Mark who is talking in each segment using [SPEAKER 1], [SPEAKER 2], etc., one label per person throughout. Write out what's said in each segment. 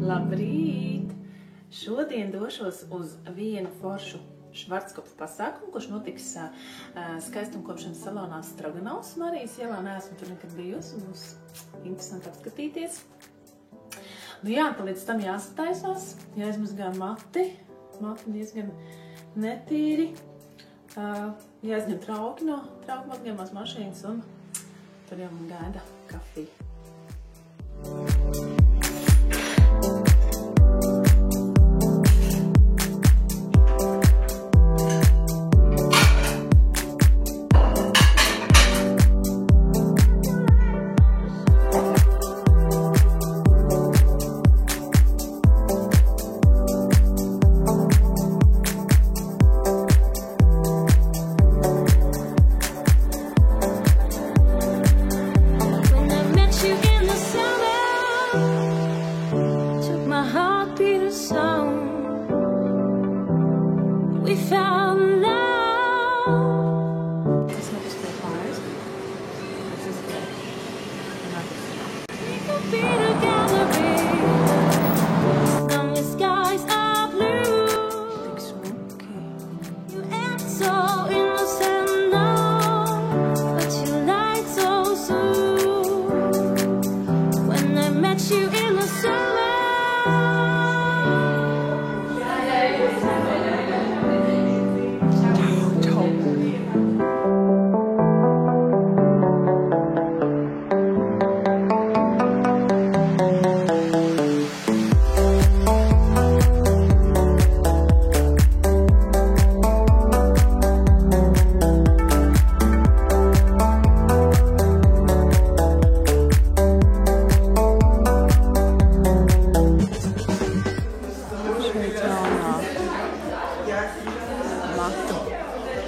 [SPEAKER 1] Labrīt! Šodien došos uz vienu foršu Švarckopu pasākumu, kurš notiks skaistumkopšanas salonā Straganovas Marijas ielā. Neesmu tur nekad bijusi, būs interesanti apskatīties. Nu jā, līdz tam jāsataisās, jāizmazgā mati diezgan netīri, jāizņem trauki no trauku mazgājumās mašīnas un tur jau man gaida kafija.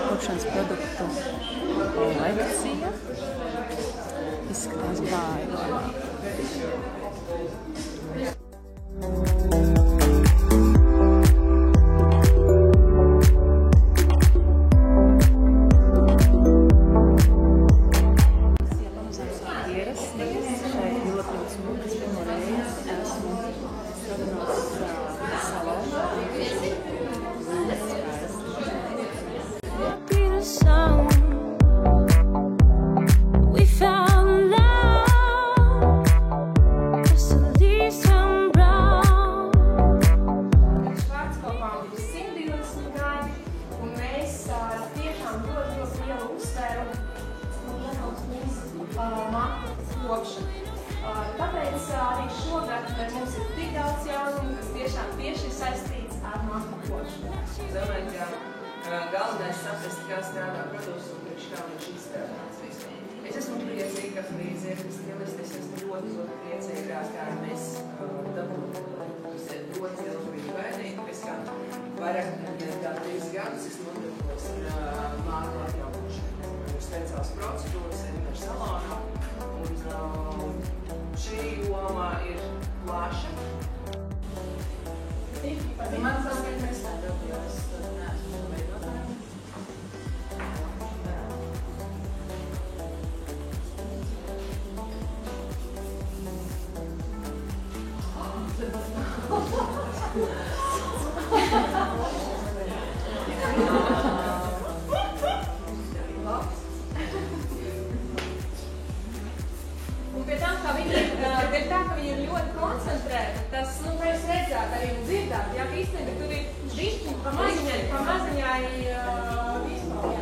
[SPEAKER 1] Kopšanas produktu kolekcija izskatās baigi.
[SPEAKER 2] Tāpēc arī šogad mums ir tik daudz jaunumu, kas tiešām tieši ir saistīts ar matu kopšanu.
[SPEAKER 3] Domāju, ka galvenais saprast, kā strādā produkts un priekš kā viņš izstrādāts visu. Es esmu priecīga, ka frīzeri, stilisti, es esmu ļoti priecīga, kā mēs dabūtu. Tas ir ļoti brīvainīgi, pēc kā vairāk nekā 3 gadus es nodarbos ar māku atjaunošanu. Speciāls procedūras ir ar salonu. Šī joma ir plaša. Man tas ir nestrādāt, jo es neesmu veidotāju.
[SPEAKER 2] Viņi ir ļoti koncentrēti, tas, kā jūs redzāt, arī un dzirdāt, jā, ka īstenībā tur ir bišķiņi pamaziņai vispār.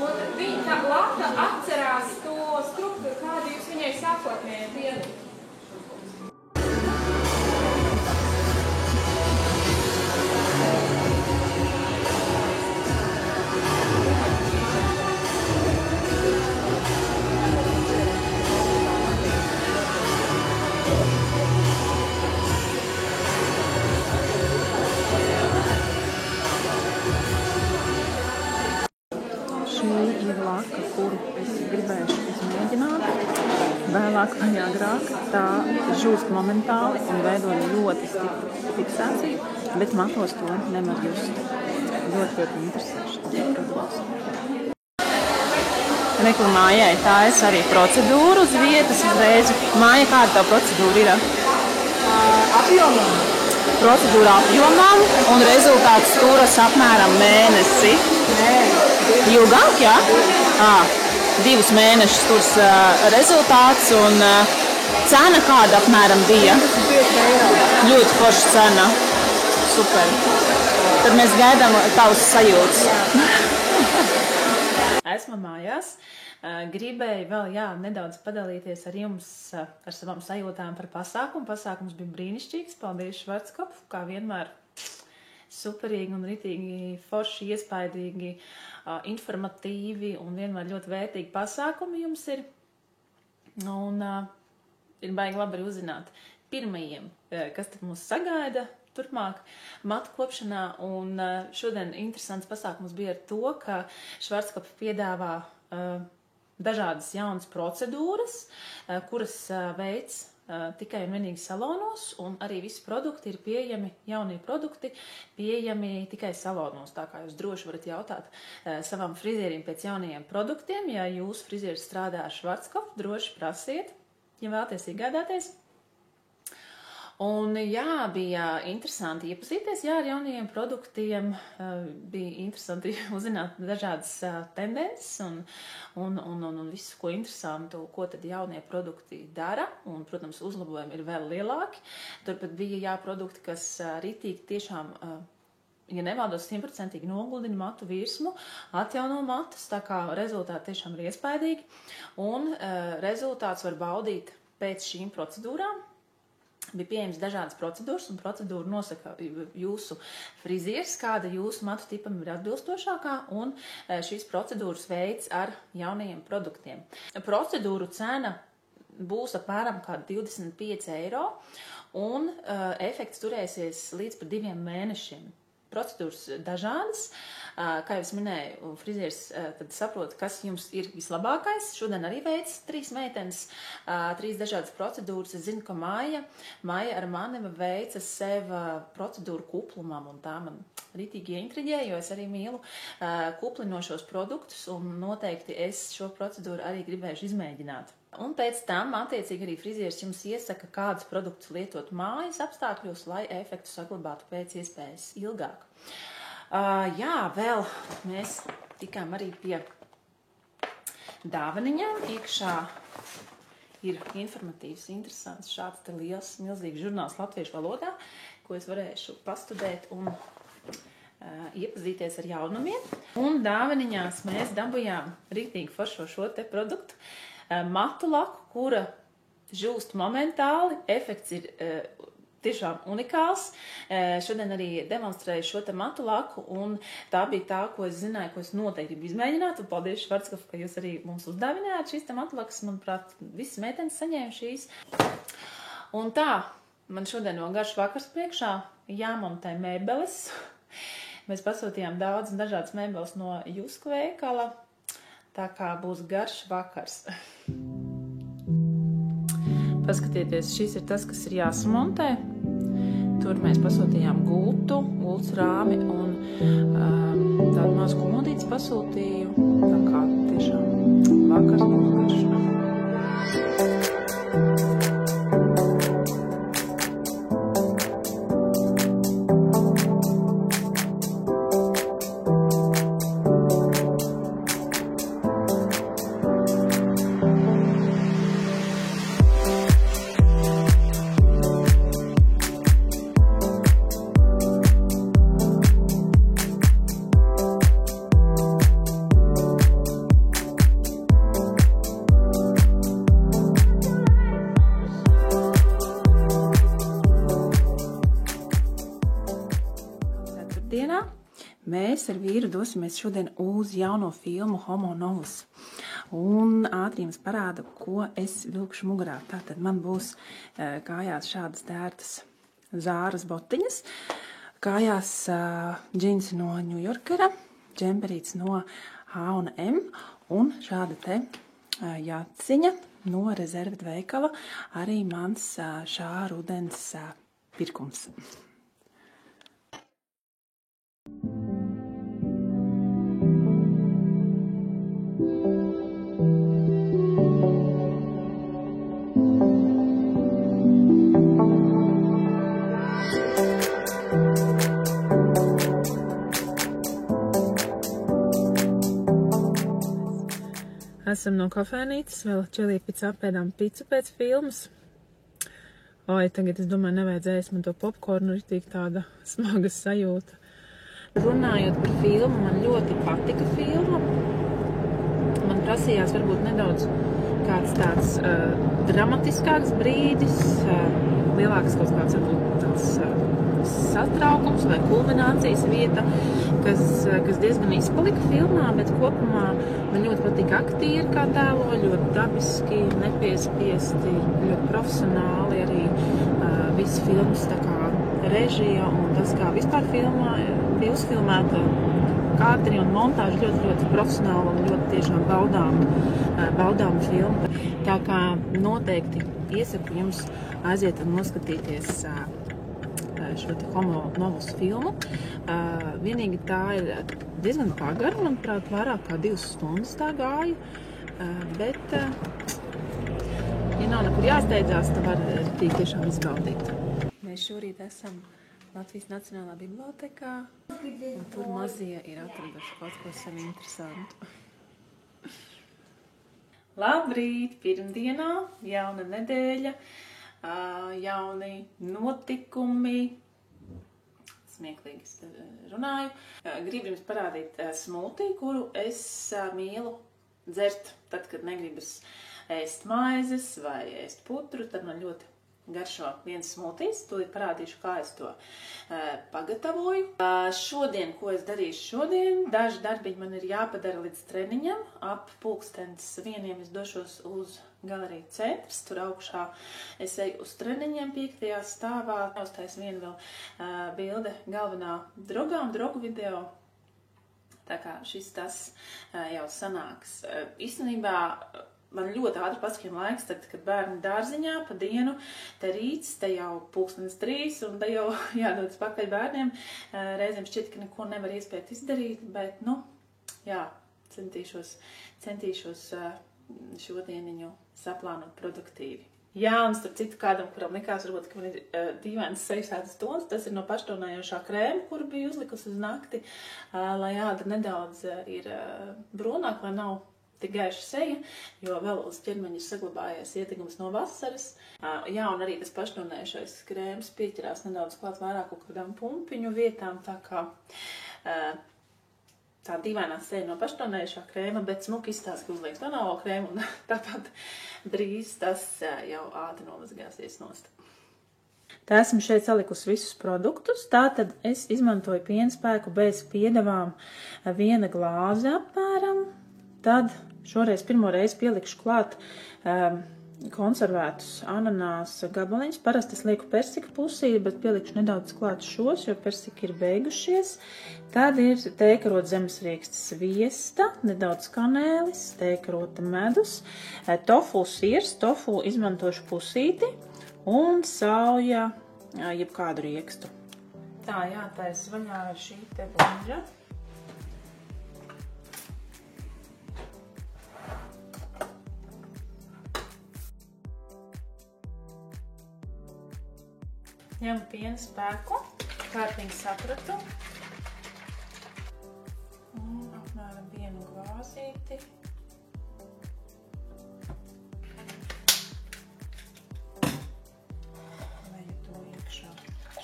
[SPEAKER 2] Un viņi tā lata atcerās to struktūru, kādu jūs viņai sākotnēji pielikt.
[SPEAKER 1] Ir laka, kuru es gribēšu izmēģināt. Vēlāk vai agrāk tā žūst momentāli un veido ļoti stipru fiksāciju, bet matos to nevar just. Ļoti interesanti šis produkts. Reku Mājai taisa arī procedūru uz vietas uzreiz. Māja, kāda tā procedūra ir?
[SPEAKER 2] Apjomam.
[SPEAKER 1] Procedūra apjomam un rezultāts turas apmēram mēnesi. Ilgāk, jā? 2 mēnešus turs rezultāts un cena kāda apmēram bija?
[SPEAKER 2] 25 eiro.
[SPEAKER 1] Ļoti forša cena. Super. Tad mēs gaidām tavus sajūtas. Esmu mājās. Gribēju vēl nedaudz padalīties ar jums ar savām sajūtām par pasākumu. Pasākums bija brīnišķīgs. Paldies Schwarzkopf, kā vienmēr superīgi un ritīgi forši, iespaidīgi, informatīvi un vienmēr ļoti vērtīgi pasākumi jums ir. Un ir baigi labi arī uzzināt pirmajiem, kas tad mūs sagaida turpmāk matu kopšanā. Un šodien interesants pasākums bija ar to, ka Schwarzkopf piedāvā dažādas jaunas procedūras, kuras veids tikai un vienīgi salonos, un arī visi produkti ir pieejami, jaunie produkti pieejami tikai salonos. Tā kā jūs droši varat jautāt savam frizierim pēc jaunajiem produktiem. Ja jūsu frizieris strādā ar Schwarzkopf, droši prasiet, ja vēlaties iegādāties. Un bija interesanti iepazīties ar jaunajiem produktiem, bija interesanti uzzināt dažādas tendences un visu, ko interesantu, ko tad jaunie produkti dara, un, protams, uzlabojumi ir vēl lielāki. Turpat bija produkti, kas ritīgi tiešām, ja nevaldos 100% noguldina matu virsmu, atjauno matus, tā kā rezultāti tiešām ir iespaidīgi, un rezultāts var baudīt pēc šīm procedūrām. Bija pieejams dažādas procedūras, un procedūra nosaka jūsu frizieris, kāda jūsu matu tipam ir atbilstošākā, un šīs procedūras veids ar jaunajiem produktiem. Procedūru cena būs apmēram kā 25 eiro, un efekts turēsies līdz pat 2 mēnešiem. Procedūras dažādas, kā jau es minēju, frizieris tad saprot, kas jums ir vislabākais. Šodien arī veids 3 meitenes, 3 dažādas procedūras. Es zinu, ka Maija ar mani veica sev procedūru kuplumam, un tā man ritīgi ieintriģē, jo es arī mīlu kuplinošos produktus, un noteikti es šo procedūru arī gribēšu izmēģināt. Un pēc tam, attiecīgi, arī frizieris jums iesaka, kādus produktus lietot mājas apstākļos, lai efektu saglabātu pēc iespējas ilgāk. Vēl mēs tikām arī pie dāvaniņām. Iekšā ir informatīvs, interesants, šāds te liels, milzīgs žurnāls latviešu valodā, ko es varēšu pastudēt un iepazīties ar jaunumiem. Un dāvaniņās mēs dabujām rītīgi foršo šo te produktu. Matu laku, kura žūst momentāli, efekts ir tiešām unikāls. Šodien arī demonstrēju šo te matu laku, un tā bija tā, ko es zināju, ko es noteikti gribu izmēģināt, un paldies Schwarzkopf, ka jūs arī mums uzdāvinājāt šīs te matu lakas. Manuprāt, visas meitenes saņēma šīs. Un tā, man šodien vēl garš vakars priekšā, jāmontē mēbeles. Mēs pasūtījām daudz un dažādas mēbeles no Juska veikala. Tā kā būs garš vakars. Paskatieties, šis ir tas, kas ir jāsamontē. Tur mēs pasūtījām gultas rāmi un tādu mazu komodītes pasūtīju. Tā kā tiešām vakars būs garš. Mēs ar vīru dosimies šodien uz jauno filmu Homo Novus. Un ātri jums parādu, ko es vilkšu mugurā. Tātad man būs kājās šādas tērtas Zāras botiņas, kājās džinsi no New Yorkera, džemperīts no H&M un šāda te jaciņa no Rezervet veikala, arī mans šā rudens pirkums. Esam no kafēnītes, vēl čelī pēc apēdām picu pēc filmas. Oi, tagad es domāju, nevajadzēs man to popkornu, ritīgi tāda smaga sajūta. Runājot par filmu, man ļoti patika filma. Man prasījās varbūt nedaudz kāds tāds dramatiskāks brīdis, lielāks kaut kāds varbūt tāds satraukums vai kulminācijas vieta, kas diezgan izpalika filmā, bet kopumā man ļoti patīk aktieri, kā tēlo, ļoti dabiski, nepiespiesti, ļoti profesionāli arī visas filmas tā kā režija un tas, kā vispār filmā bija uzfilmēta kadri un montāža ļoti profesionāla un ļoti tiešām baudām filma. Tā kā noteikti iesaku jums aiziet un noskatīties šo te Homo Novus filmu. Vienīgi tā ir diezgan pagara, manuprāt, vairāk kā 2 stundas tā gāja, bet, ja nav nekur jāsteidzās, tad var tiešām izbaudīt. Mēs šorīt esam Latvijas Nacionālā bibliotēkā, un tur mazie ir atraduši kaut ko sevi interesantu. Labrīt! Pirmdienā, jauna nedēļa, jauni notikumi. Smieklīgi runāju. Gribu jums parādīt smūtiju, kuru es mīlu dzert, tad, kad negribas ēst maizes vai ēst putru, tad man ļoti garšo viens smūtijs. Tūlīt parādīšu, kā es to pagatavoju. Šodien, ko es darīšu šodien? Daži darbiņi man ir jāpadara līdz treniņam. Ap 12:00 es došos uz galeriju centrs. Tur augšā es eju uz treniņiem 5. stāvā. Uztais viena vēl bilde galvenā drogā un drogu video. Tā kā šis tas jau sanāks. Īstenībā man ļoti ātri paskrien laiks, tad, kad bērni dārziņā pa dienu, te rīts, te jau 2:30 un te jau jādodas pakaļ bērniem. Reizēm šķiet, ka neko nevar iespēt izdarīt, bet, nu, jā, centīšos šodieniņu saplānot produktīvi. Jā, un starp citu kādam, kuram likās varbūt, ka man ir dīvains sejasētas tonis, tas ir no paštonējošā krēma, kuru biju uzlikusi uz nakti, lai āda nedaudz ir brūnāk, lai nav tik gaiša seja, jo vēl uz ķermeņa ir saglabājies ietekmes no vasaras. Jā, un arī tas paštonējušais krēms pieķerās nedaudz klāt vairāk kaut kādām pumpiņu vietām, tā kā tā dīvainā seja no paštonējušā krēma, bet smuki izstāsta, ka uzliek tonālo krēmu, un tāpat drīz tas jau ātri nomazgāsies nost. Tā esmu šeit salikusi visus produktus, tātad es izmantoju pienspēku bez piedevām 1 glāze apmēram, tad šoreiz pirmo reizi pielikšu klāt konservētus ananāsa gabaliņus. Parasti es lieku persika pusī, bet pielikšu nedaudz klāt šos, jo persiki ir beigušies. Tad ir teikarota zemesrieksts sviesta, nedaudz kanēlis, teikarota medus, tofu sirs, tofu izmantošu pusīti un sauja jebkādu riekstu. Tā, jātais vaļā ar šī te buļģa. Ņemu piena spēku, kārtīgi sapratu, un apmēram 1 glāzīti. Leju to iekšā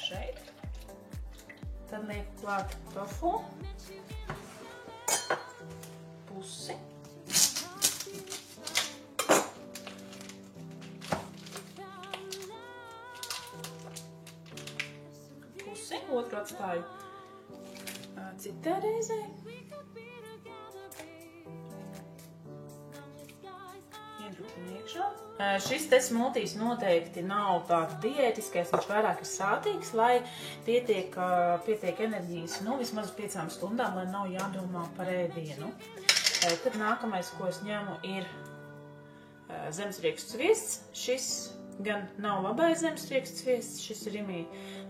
[SPEAKER 1] šeit. Tad lieku klāt tofu, pusi. Otru atstāju citā reizē. Iedrukam iekšā. Šis te smūtijs noteikti nav tāds diētiskais, viņš vairāk ir sātīgs, lai pietiek enerģijas, vismaz 5 stundām, lai nav jādomā par ēdienu. Tad nākamais, ko es ņemu, ir zemesriekstu sviests. Šis gan nav labais zemesriekstu sviests, šis ir Rimī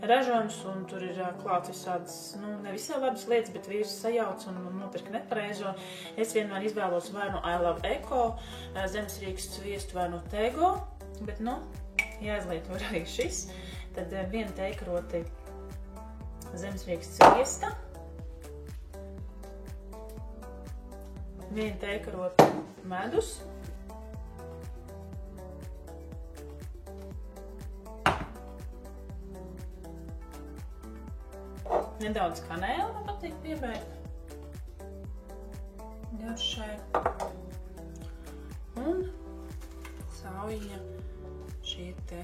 [SPEAKER 1] ražojums, un tur ir klāts visādas, ne visai labas lietas, bet vīrs sajauc un nopirka nepareizo. Es vienmēr izvēlos vai no I Love Eco zemesriekstu sviestu vai no Tego, bet, jāizlieto arī šis. Tad 1 teikaroti zemesriekstu sviesta. 1 tējkarota medus. Nedaudz kanēli man patīk piebērt garšai. Un sauja šie te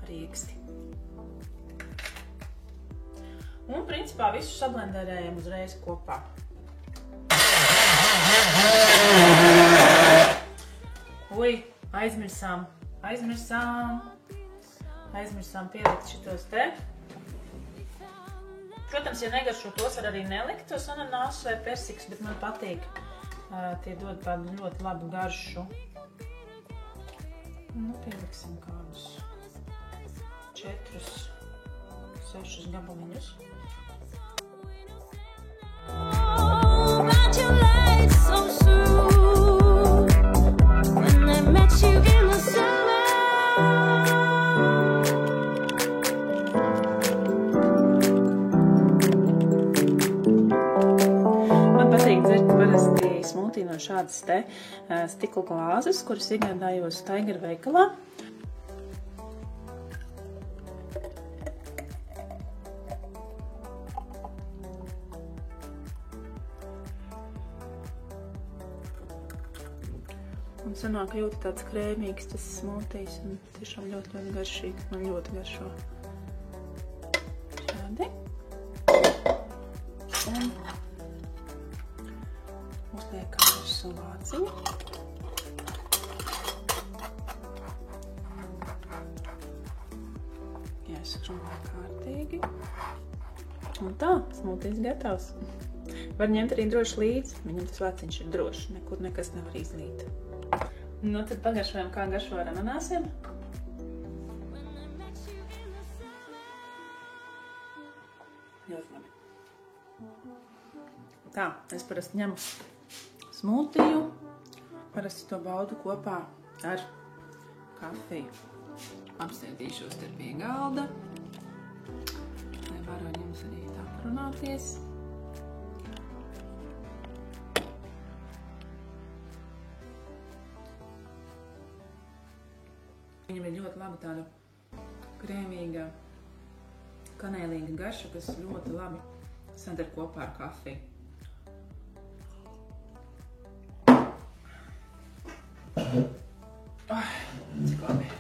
[SPEAKER 1] rieksti. Un principā visu sablenderējam uzreiz kopā. Ui, aizmirsām pielikt šitos te. Protams, ja negaršo, tos var arī nelikt, tos ananāsus vai persikus, bet man patīk. Tie dod tādu ļoti labu garšu. Nu, pieliksim kādus 4, 6 gabaliņus. No šādas te stikla glāzes, kuras iegādājos Tiger veikalā. Un sanāk ļoti tāds krēmīgs tas smūtijs un tiešām ļoti, ļoti garšīgi. Man ļoti garšo. Šādi. Un uzliekam visu lāciņu. Jāsakrumē kārtīgi. Un tā, smūtijs gatavs. Var ņemt arī droši līdzi. Viņam tas lāciņš ir drošs, nekur nekas nevar izlīt. Nu, tad pagaršojam, kā garšo ar ananāsiem. Ļoti labi. Tā, es parasti ņemu smūtiju. Parasti to baudu kopā ar kafiju. Apsēdīšos te pie galda. Lai varu ar jums arī tā parunāties. Viņam ir ļoti laba tāda krēmīga, kanēlīga garša, kas ļoti labi sadar kopā ar kafiju. Cik labi.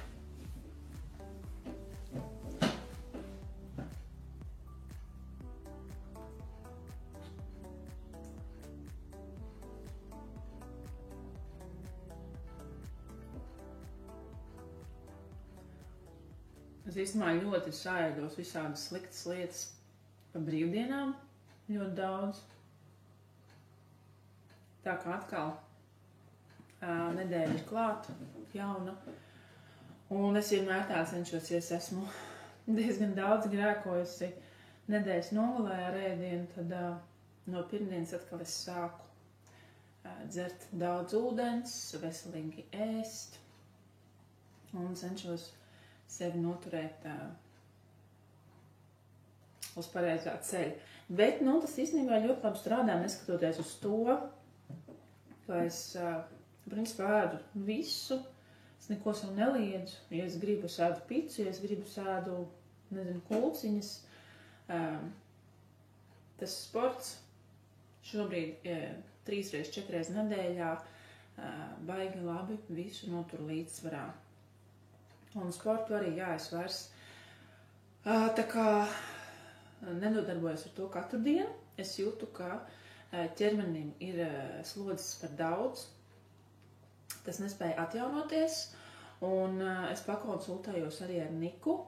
[SPEAKER 1] Es īstenībā ļoti saēdos visādas sliktas lietas pa brīvdienām, ļoti daudz. Tā kā atkal nedēļa ir klāta, jauna. Un es vienmēr tā cenšos, ja es esmu diezgan daudz grēkojusi nedēļas nogalē ar ēdienu, tad no pirmdienas atkal es sāku dzert daudz ūdens, veselīgi ēst un cenšos sevi noturēt uz pareizā ceļa. Bet, nu, tas īstenībā ļoti labi strādā, neskatoties uz to, ka es, principā, ēdu visu. Es neko sev neliedzu. Ja es gribu sēdu picu, ja es gribu sēdu, nezinu, kulciņas. Tas sports šobrīd 3-4 reizes nedēļā baigi labi visu notur līdzsvarā. Un sportu arī, jā, es vairs tā kā nenodarbojos ar to katru dienu. Es jūtu, ka ķermenim ir slodzes par daudz. Tas nespēja atjaunoties. Un es pakonsultējos arī ar Niku.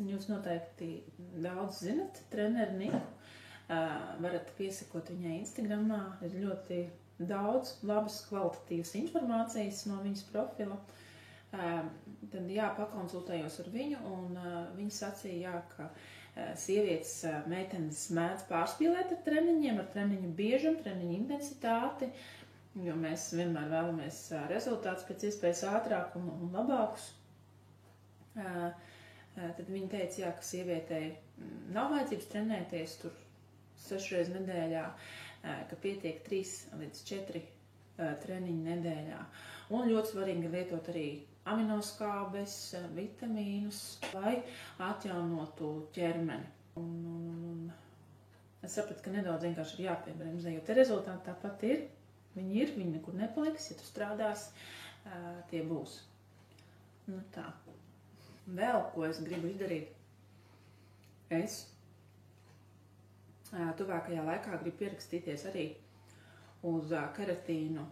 [SPEAKER 1] Jūs noteikti daudz zinat, treneri Niku. Varat piesakot viņai Instagramā. Ir ļoti daudz labas kvalitatīvas informācijas no viņas profila. Tad, jā, pakonsultējos ar viņu, un viņa sacīja, jā, ka sievietes meitenes mēdz pārspīlēt ar treniņiem, ar treniņu biežumu, treniņu intensitāti, jo mēs vienmēr vēlamies rezultātus pēc iespējas ātrāk un labākus. Tad viņa teica, jā, ka sievietei nav vajadzības trenēties tur 6 reizes nedēļā, ka pietiek 3 līdz 4 treniņu nedēļā. Un ļoti svarīgi lietot arī aminoskābes, vitamīnus, lai atjaunotu ķermeni. Un es sapratu, ka nedaudz vienkārši ir jāpiebremzē, jo te rezultāti tāpat ir. Viņi nekur nepaliks, ja tu strādās, tie būs. Nu tā. Vēl, ko es gribu izdarīt, es tuvākajā laikā gribu pierakstīties arī uz keratīnu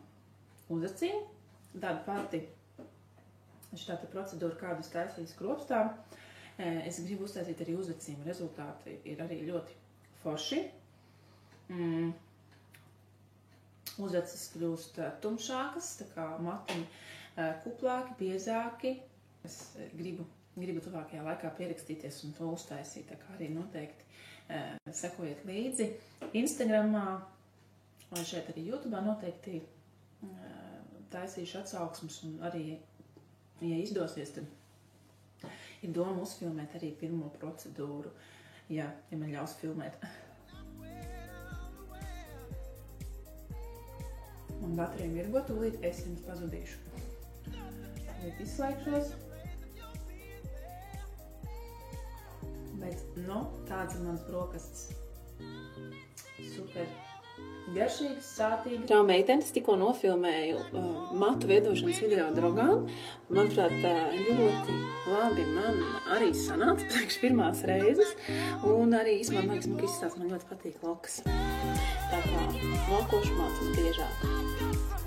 [SPEAKER 1] uz acīm. Tāda pati šāda procedūra, kādu es taisīju skropstām, es gribu uztaisīt arī uz acīm. Rezultāti ir arī ļoti forši. Uzacis kļūst tumšākas, tā kā matiņi kuplāki, biezāki. Es gribu tuvākajā laikā pierakstīties un to uztaisīt, tā kā arī noteikti sekojiet līdzi Instagramā vai šeit arī YouTubā noteikti taisīšu atsauksmes un arī, ja izdosies, tad ir doma uzfilmēt arī pirmo procedūru, ja man ļaus filmēt. Un baterija mirgo, tūlīt es jums pazudīšu. Tagad izslēgšos. Bet, tāds ir mans brokastis. Super. Garšīgs, sātīgs. Tā meitenes tikko nofilmēju matu veidošanas video draugām. Manuprāt, ļoti labi man arī sanāca priekš pirmās reizes. Un arī man liekas, ka izstāsts man ļoti patīk lokas. Tā kā mokošu mācas biežāk.